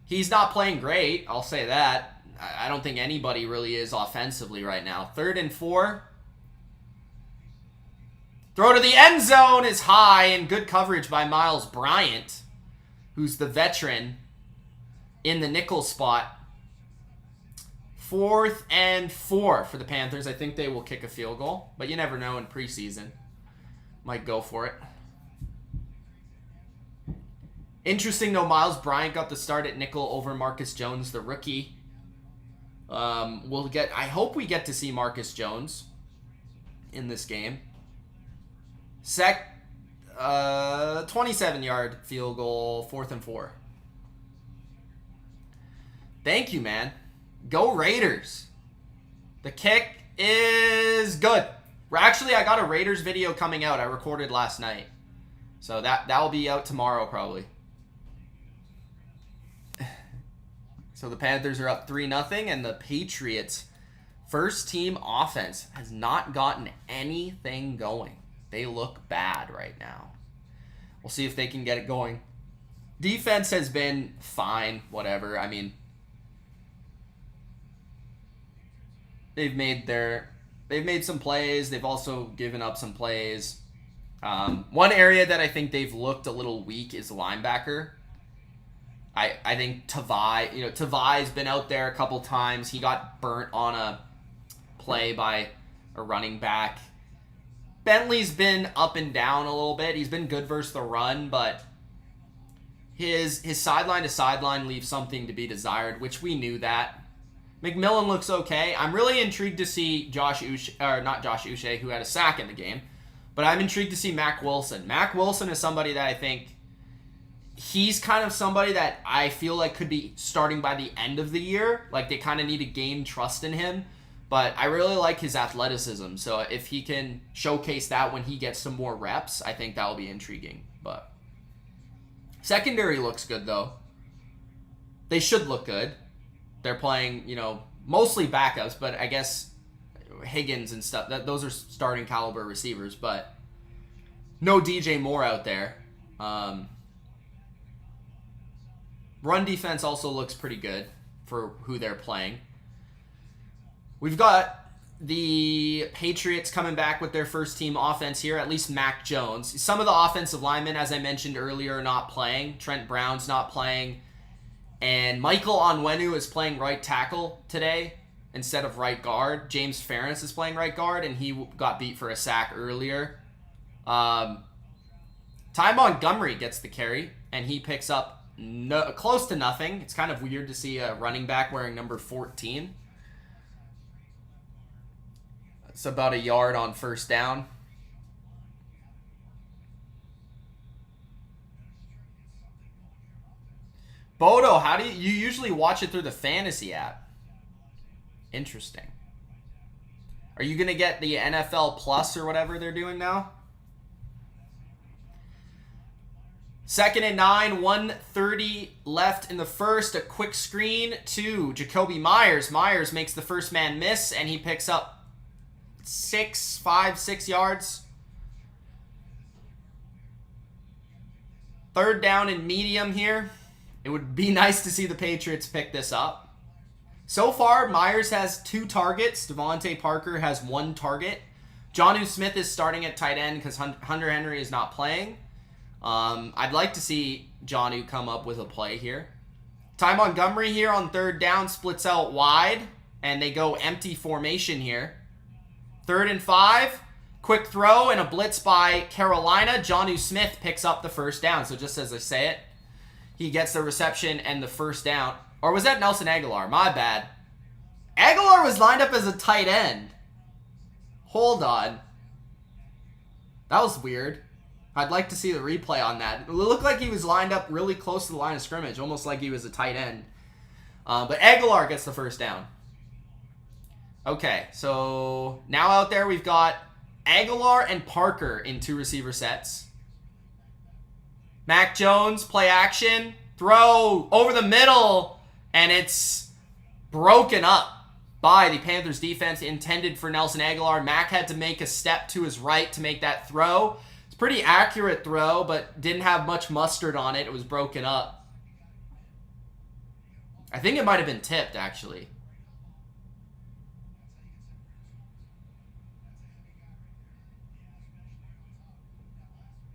He's not playing great, I'll say that. I don't think anybody really is offensively right now. 3rd and 4. Throw to the end zone is high, and good coverage by Miles Bryant, who's the veteran in the nickel spot. 4th and 4 for the Panthers. I think they will kick a field goal, but you never know in preseason. Might go for it. Interesting, though, Miles Bryant got the start at nickel over Marcus Jones, the rookie. I hope we get to see Marcus Jones in this game. 27-yard field goal, 4th and 4. Thank you, man. Go Raiders. The kick is good. Actually, I got a Raiders video coming out. I recorded last night. So that will be out tomorrow probably. So the Panthers are up 3-0, and the Patriots' first team offense has not gotten anything going. They look bad right now. We'll see if they can get it going. Defense has been fine, whatever. I mean, they've made some plays. They've also given up some plays. One area that I think they've looked a little weak is linebacker. I think Tavai's been out there a couple times. He got burnt on a play by a running back. Bentley's been up and down a little bit. He's been good versus the run, but his sideline to sideline leaves something to be desired, which we knew that. McMillan looks okay. I'm really intrigued to see not Josh Uche, who had a sack in the game, but I'm intrigued to see Mac Wilson. Mac Wilson is somebody that I think he's kind of somebody that I feel like could be starting by the end of the year. Like, they kind of need to gain trust in him. But I really like his athleticism. So if he can showcase that when he gets some more reps, I think that will be intriguing. But secondary looks good, though. They should look good. They're playing, mostly backups, but I guess Higgins and stuff. Those are starting caliber receivers, but no DJ Moore out there. Run defense also looks pretty good for who they're playing. We've got the Patriots coming back with their first team offense here, at least Mac Jones. Some of the offensive linemen, as I mentioned earlier, are not playing. Trent Brown's not playing. And Michael Onwenu is playing right tackle today instead of right guard. James Ferris is playing right guard, and he got beat for a sack earlier. Ty Montgomery gets the carry, and he picks up close to nothing. It's kind of weird to see a running back wearing number 14. It's about a yard on first down. Bodo, how do you usually watch it through the fantasy app? Interesting. Are you going to get the NFL Plus or whatever they're doing now? 2nd and 9, 1:30 left in the first. A quick screen to Jacoby Myers. Myers makes the first man miss, and he picks up 5, 6 yards. Third down and medium here. It would be nice to see the Patriots pick this up. So far, Myers has 2 targets. Devontae Parker has 1 target. Jonnu Smith is starting at tight end because Hunter Henry is not playing. I'd like to see Jonnu come up with a play here. Ty Montgomery here on third down splits out wide, and they go empty formation here. 3rd and 5. Quick throw and a blitz by Carolina. Jonnu Smith picks up the first down. So just as I say it, he gets the reception and the first down. Or was that Nelson Aguilar? My bad. Aguilar was lined up as a tight end. Hold on. That was weird. I'd like to see the replay on that. It looked like he was lined up really close to the line of scrimmage, almost like he was a tight end. But Aguilar gets the first down. Okay, so now out there we've got Aguilar and Parker in 2 receiver sets. Mac Jones, play action, throw over the middle, and it's broken up by the Panthers defense, intended for Nelson Aguilar. Mac had to make a step to his right to make that throw. It's a pretty accurate throw, but didn't have much mustard on it. It was broken up. I think it might have been tipped, actually.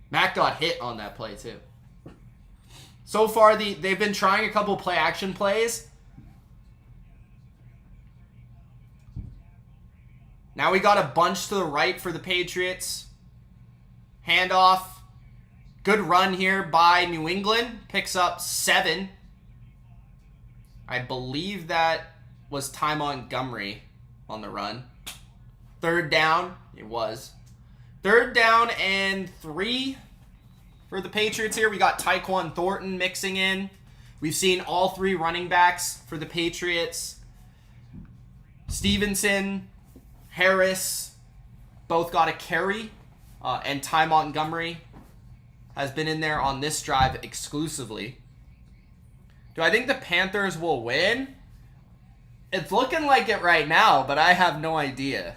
Mac got hit on that play, too. So far, they've been trying a couple play-action plays. Now we got a bunch to the right for the Patriots. Handoff. Good run here by New England. Picks up 7. I believe that was Ty Montgomery on the run. 3rd down. It was. 3rd down and 3 for the Patriots here. We got Tyquan Thornton mixing in. We've seen all 3 running backs for the Patriots. Stevenson, Harris, both got a carry. And Ty Montgomery has been in there on this drive exclusively. Do I think the Panthers will win? It's looking like it right now, but I have no idea.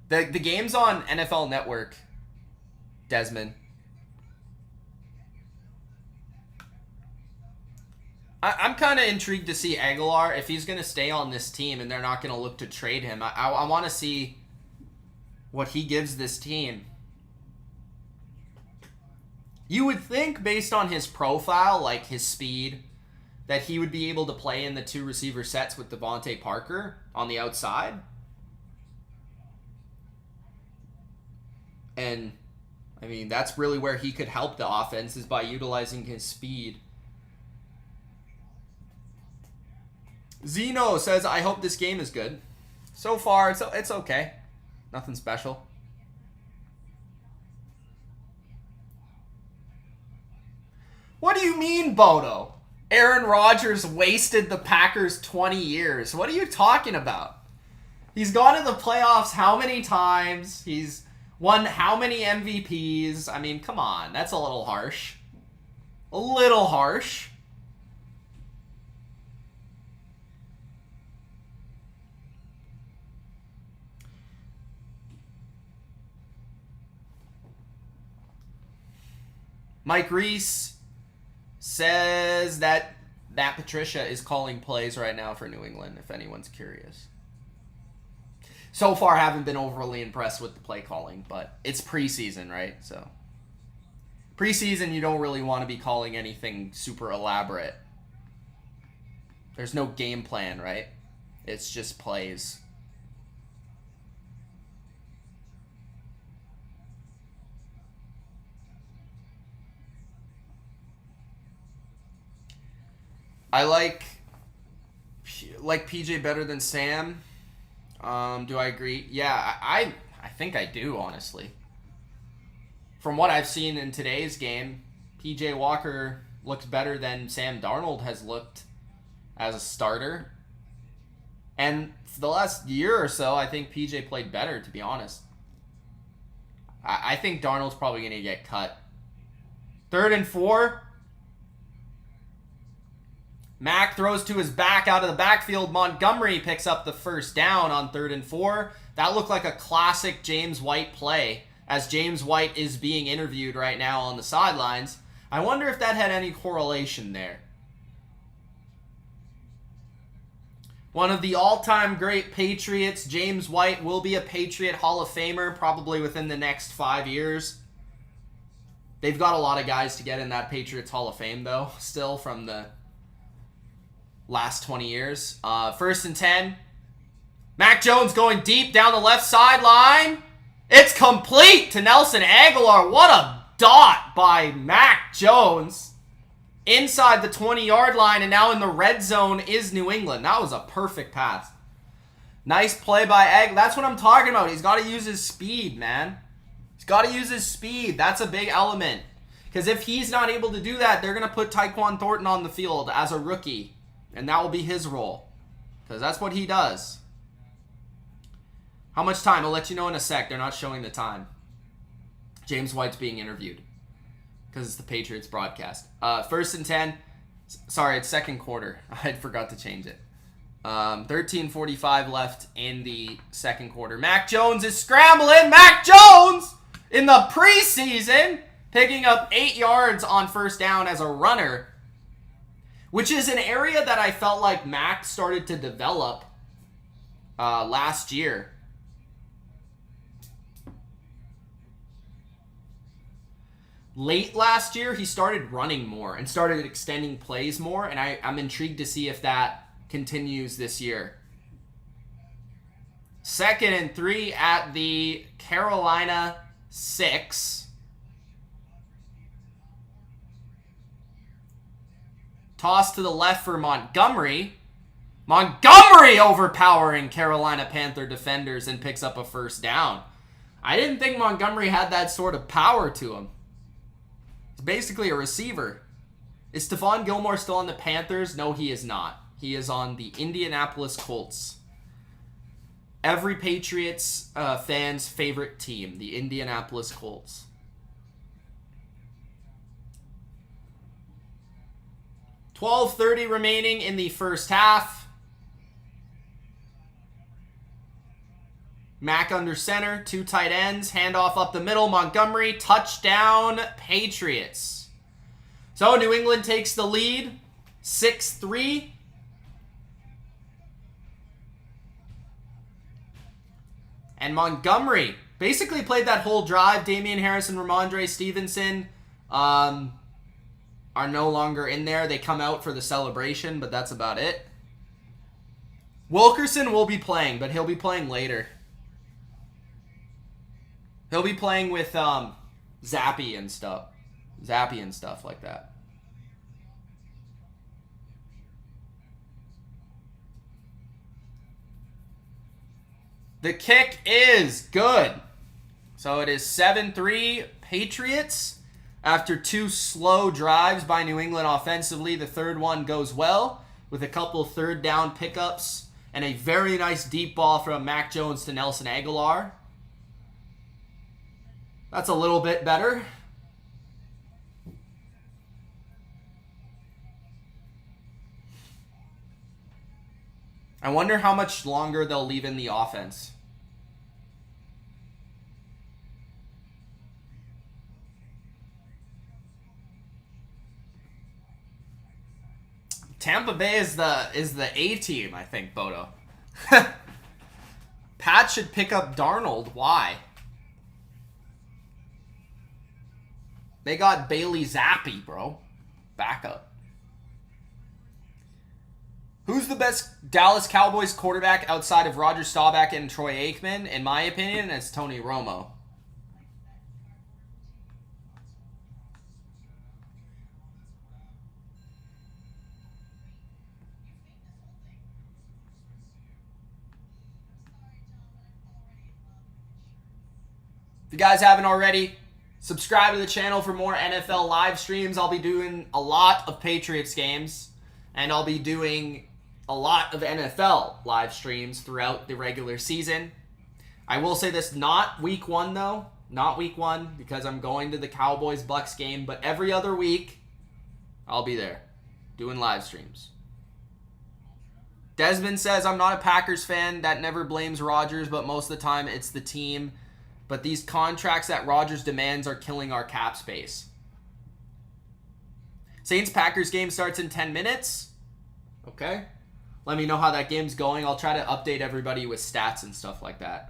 The game's on NFL Network, Desmond. I'm kind of intrigued to see Aguilar, if he's going to stay on this team and they're not going to look to trade him. I want to see what he gives this team. You would think, based on his profile, like his speed, that he would be able to play in the 2 receiver sets with Devontae Parker on the outside. And, I mean, that's really where he could help the offense, is by utilizing his speed. Zeno says, I hope this game is good. So far, it's okay. Nothing special. What do you mean, Bodo? Aaron Rodgers wasted the Packers 20 years. What are you talking about? He's gone to the playoffs how many times? He's won how many MVPs? I mean, come on. That's a little harsh. A little harsh. Mike Reese says that Patricia is calling plays right now for New England, if anyone's curious. So far, haven't been overly impressed with the play calling, but it's preseason, right? So, preseason, you don't really want to be calling anything super elaborate. There's no game plan, right? It's just plays. I like PJ better than Sam. Do I agree? Yeah, I think I do, honestly. From what I've seen in today's game, PJ Walker looks better than Sam Darnold has looked as a starter. And for the last year or so, I think PJ played better, to be honest. I think Darnold's probably going to get cut. 3rd and 4. Mack throws to his back out of the backfield. Montgomery picks up the first down on 3rd and 4. That looked like a classic James White play, as James White is being interviewed right now on the sidelines. I wonder if that had any correlation there. One of the all-time great Patriots, James White, will be a Patriot Hall of Famer probably within the next 5 years. They've got a lot of guys to get in that Patriots Hall of Fame, though, still from the last 20 years. 1st and 10. Mac Jones going deep down the left sideline. It's complete to Nelson Aguilar. What a dot by Mac Jones. Inside the 20-yard line, and now in the red zone is New England. That was a perfect pass. Nice play by Egg. That's what I'm talking about. He's got to use his speed, man. He's got to use his speed. That's a big element. Because if he's not able to do that, they're going to put Tyquan Thornton on the field as a rookie. And that will be his role. Because that's what he does. How much time? I'll let you know in a sec. They're not showing the time. James White's being interviewed. Because it's the Patriots broadcast. 1st and 10. Sorry, it's 2nd quarter. I forgot to change it. 13:45 left in the 2nd quarter. Mac Jones is scrambling. Mac Jones in the preseason picking up 8 yards on 1st down as a runner, which is an area that I felt like Mac started to develop last year. Late last year, he started running more and started extending plays more, and I'm intrigued to see if that continues this year. 2nd and 3 at the Carolina 6. Toss to the left for Montgomery. Montgomery overpowering Carolina Panther defenders and picks up a 1st down. I didn't think Montgomery had that sort of power to him. Basically a receiver. Is Stephon Gilmore still on the Panthers? No, he is not. He is on the Indianapolis Colts. Every Patriots fan's favorite team, the Indianapolis Colts. $12:30 remaining in the 1st half. Mack under center, 2 tight ends, handoff up the middle, Montgomery, touchdown, Patriots. So New England takes the lead, 6-3. And Montgomery basically played that whole drive. Damian Harris and Ramondre Stevenson are no longer in there. They come out for the celebration, but that's about it. Wilkerson will be playing, but he'll be playing later. He'll be playing with Zappy and stuff. Zappy and stuff like that. The kick is good. So it is 7-3 Patriots. After 2 slow drives by New England offensively, the 3rd one goes well with a couple 3rd down pickups and a very nice deep ball from Mac Jones to Nelson Aguilar. That's a little bit better. I wonder how much longer they'll leave in the offense. Tampa Bay is the A team, I think, Bodo. Pat should pick up Darnold. Why? They got Bailey Zappi, bro. Backup. Who's the best Dallas Cowboys quarterback outside of Roger Staubach and Troy Aikman? In my opinion, it's Tony Romo. If you guys haven't already, subscribe to the channel for more NFL live streams. I'll be doing a lot of Patriots games, and I'll be doing a lot of NFL live streams throughout the regular season. I will say this, not week 1 though. Not week 1 because I'm going to the Cowboys-Bucks game, but every other week, I'll be there doing live streams. Desmond says, I'm not a Packers fan. That never blames Rodgers, but most of the time it's the team. But these contracts that Rodgers demands are killing our cap space. Saints-Packers game starts in 10 minutes. Okay. Let me know how that game's going. I'll try to update everybody with stats and stuff like that.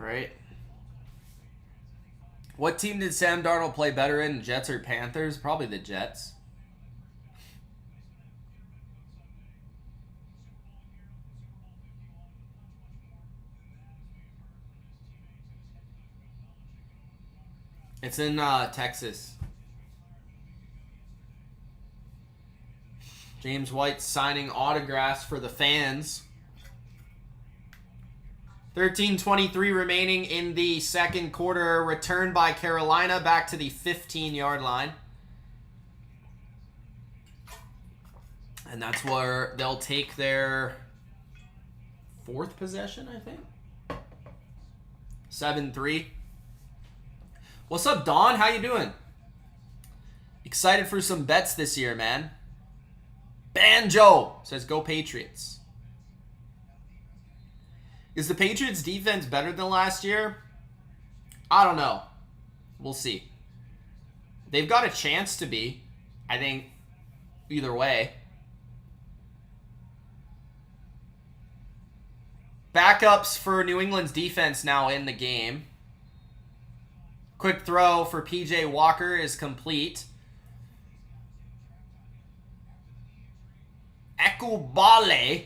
All right. What team did Sam Darnold play better in, Jets or Panthers? Probably the Jets. It's in Texas. James White signing autographs for the fans. 13:23 remaining in the second quarter. Return by Carolina back to the 15-yard line. And that's where they'll take their fourth possession, I think. 7-3. What's up, Don? How you doing? Excited for some bets this year, man. Banjo says, go Patriots. Is the Patriots defense better than last year? I don't know. We'll see. They've got a chance to be, I think, either way. Backups for New England's defense now in the game. Quick throw for P.J. Walker is complete. Ekubale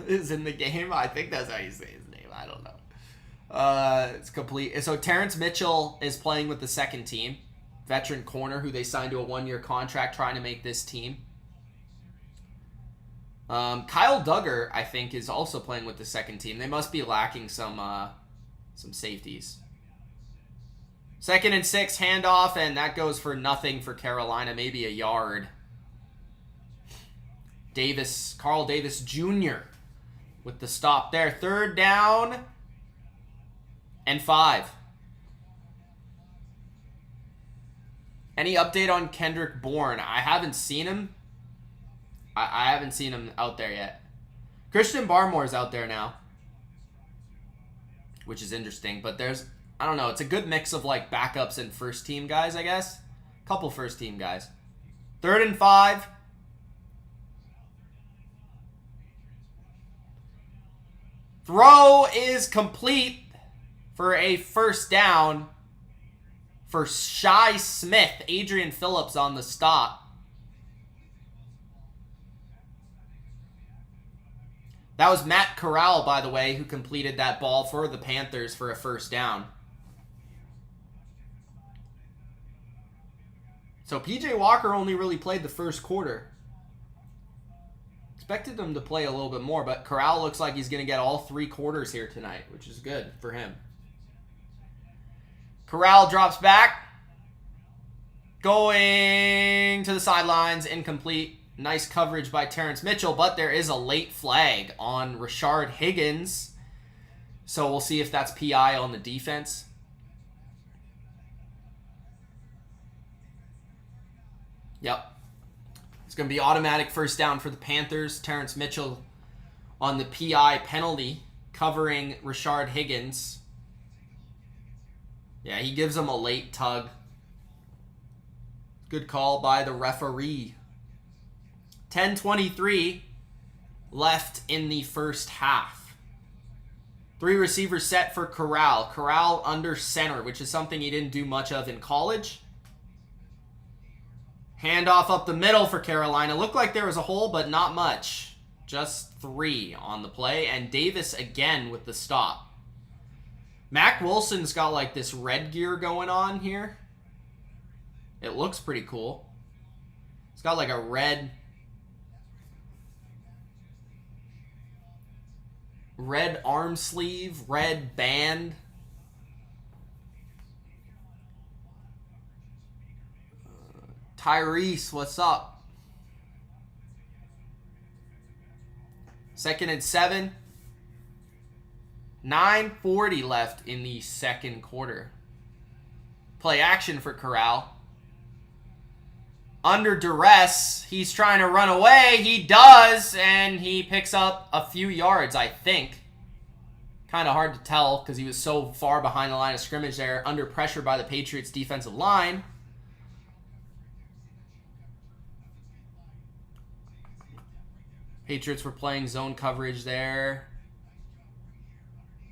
is in the game. I think that's how you say his name. I don't know. It's complete. So Terrence Mitchell is playing with the second team. Veteran corner who they signed to a one-year contract trying to make this team. Kyle Duggar, I think, is also playing with the second team. They must be lacking some safeties. 2nd and 6, handoff, and that goes for nothing for Carolina. Maybe a yard. Carl Davis Jr. with the stop there. 3rd down and 5. Any update on Kendrick Bourne? I haven't seen him. I haven't seen him out there yet. Christian Barmore's out there now, which is interesting. But there's, I don't know, it's a good mix of like backups and first team guys, I guess. Couple first team guys. 3rd and 5. Throw is complete for a first down for Shi Smith. Adrian Phillips on the stop. That was Matt Corral, by the way, who completed that ball for the Panthers for a first down. So P.J. Walker only really played the first quarter. Expected him to play a little bit more, but Corral looks like he's going to get all 3 quarters here tonight, which is good for him. Corral drops back. Going to the sidelines, incomplete. Nice coverage by Terrence Mitchell, but there is a late flag on Rashard Higgins. So we'll see if that's PI on the defense. Yep. It's going to be automatic first down for the Panthers. Terrence Mitchell on the PI penalty, covering Rashard Higgins. Yeah, he gives him a late tug. Good call by the referee. 10:23 left in the first half. 3 receivers set for Corral. Corral under center, which is something he didn't do much of in college. Handoff up the middle for Carolina. Looked like there was a hole, but not much. Just 3 on the play. And Davis again with the stop. Mac Wilson's got like this red gear going on here. It looks pretty cool. It's got like a red arm sleeve, red band. Tyrese, what's up? 2nd and 7. 9:40 left in the second quarter. Play action for Corral. Under duress, he's trying to run away. He does, and he picks up a few yards, I think. Kind of hard to tell because he was so far behind the line of scrimmage there, under pressure by the Patriots defensive line. Patriots were playing zone coverage there.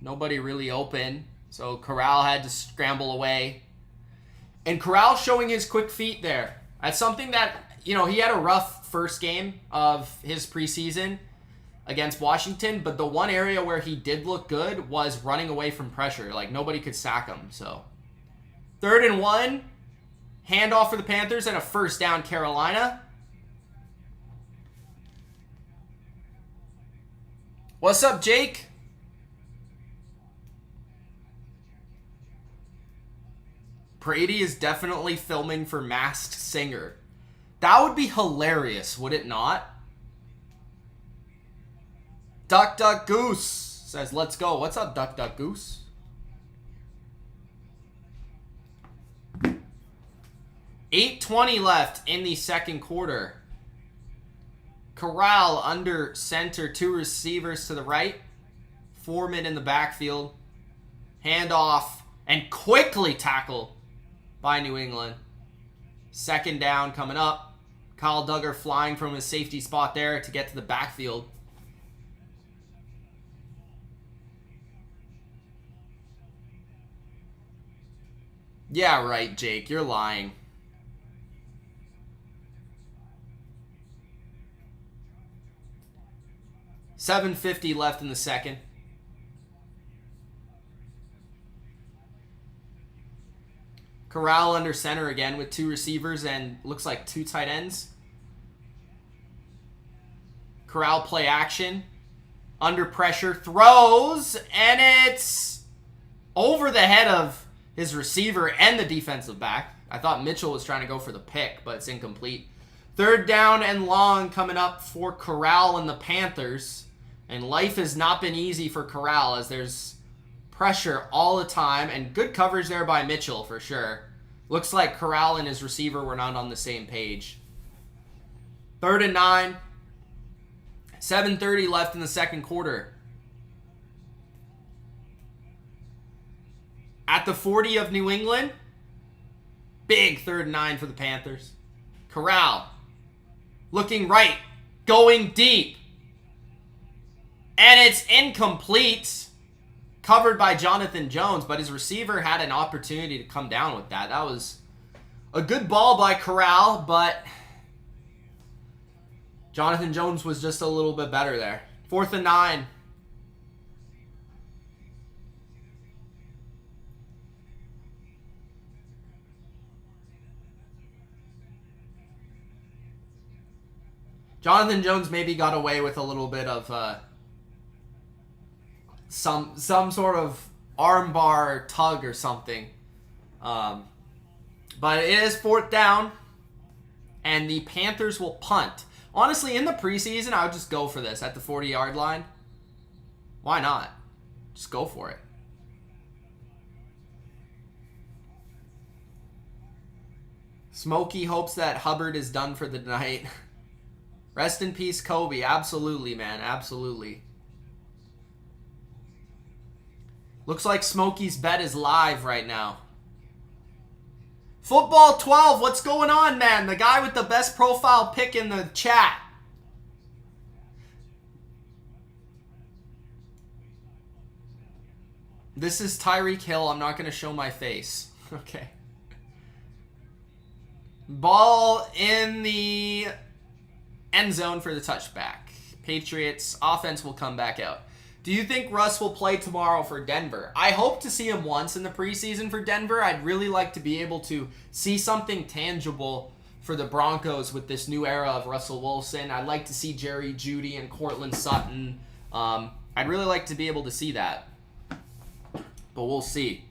Nobody really open, so Corral had to scramble away. And Corral showing his quick feet there. That's something that, you know, he had a rough first game of his preseason against Washington, but the one area where he did look good was running away from pressure. Like, nobody could sack him, so. 3rd and 1. Handoff for the Panthers and a first down, Carolina. What's up, Jake? Brady is definitely filming for Masked Singer. That would be hilarious, would it not? Duck Duck Goose says, let's go. What's up, Duck Duck Goose? $8:20 left in the second quarter. Corral under center, 2 receivers to the right. Foreman in the backfield. Handoff and quickly tackled by New England. 2nd down coming up. Kyle Duggar flying from his safety spot there to get to the backfield. Yeah, right, Jake. You're lying. $7:50 left in the second. Corral under center again with 2 receivers and looks like 2 tight ends. Corral play action. Under pressure, throws, and it's over the head of his receiver and the defensive back. I thought Mitchell was trying to go for the pick, but it's incomplete. 3rd down and long coming up for Corral and the Panthers. And life has not been easy for Corral as there's pressure all the time. And good coverage there by Mitchell for sure. Looks like Corral and his receiver were not on the same page. 3rd and 9. 7:30 left in the second quarter. At the 40 of New England. Big 3rd and 9 for the Panthers. Corral looking right. Going deep. And it's incomplete. Covered by Jonathan Jones, but his receiver had an opportunity to come down with that. That was a good ball by Corral, but Jonathan Jones was just a little bit better there. 4th and 9. Jonathan Jones maybe got away with a little bit of some sort of armbar tug or something. But it is 4th down, and the Panthers will punt. Honestly, in the preseason, I would just go for this at the 40-yard line. Why not? Just go for it. Smokey hopes that Hubbard is done for the night. Rest in peace, Kobe. Absolutely, man. Absolutely. Looks like Smokey's bet is live right now. Football 12, what's going on, man? The guy with the best profile pic in the chat. This is Tyreek Hill. I'm not going to show my face. Okay. Ball in the end zone for the touchback. Patriots offense will come back out. Do you think Russ will play tomorrow for Denver? I hope to see him once in the preseason for Denver. I'd really like to be able to see something tangible for the Broncos with this new era of Russell Wilson. I'd like to see Jerry Jeudy and Cortland Sutton. I'd really like to be able to see that. But we'll see.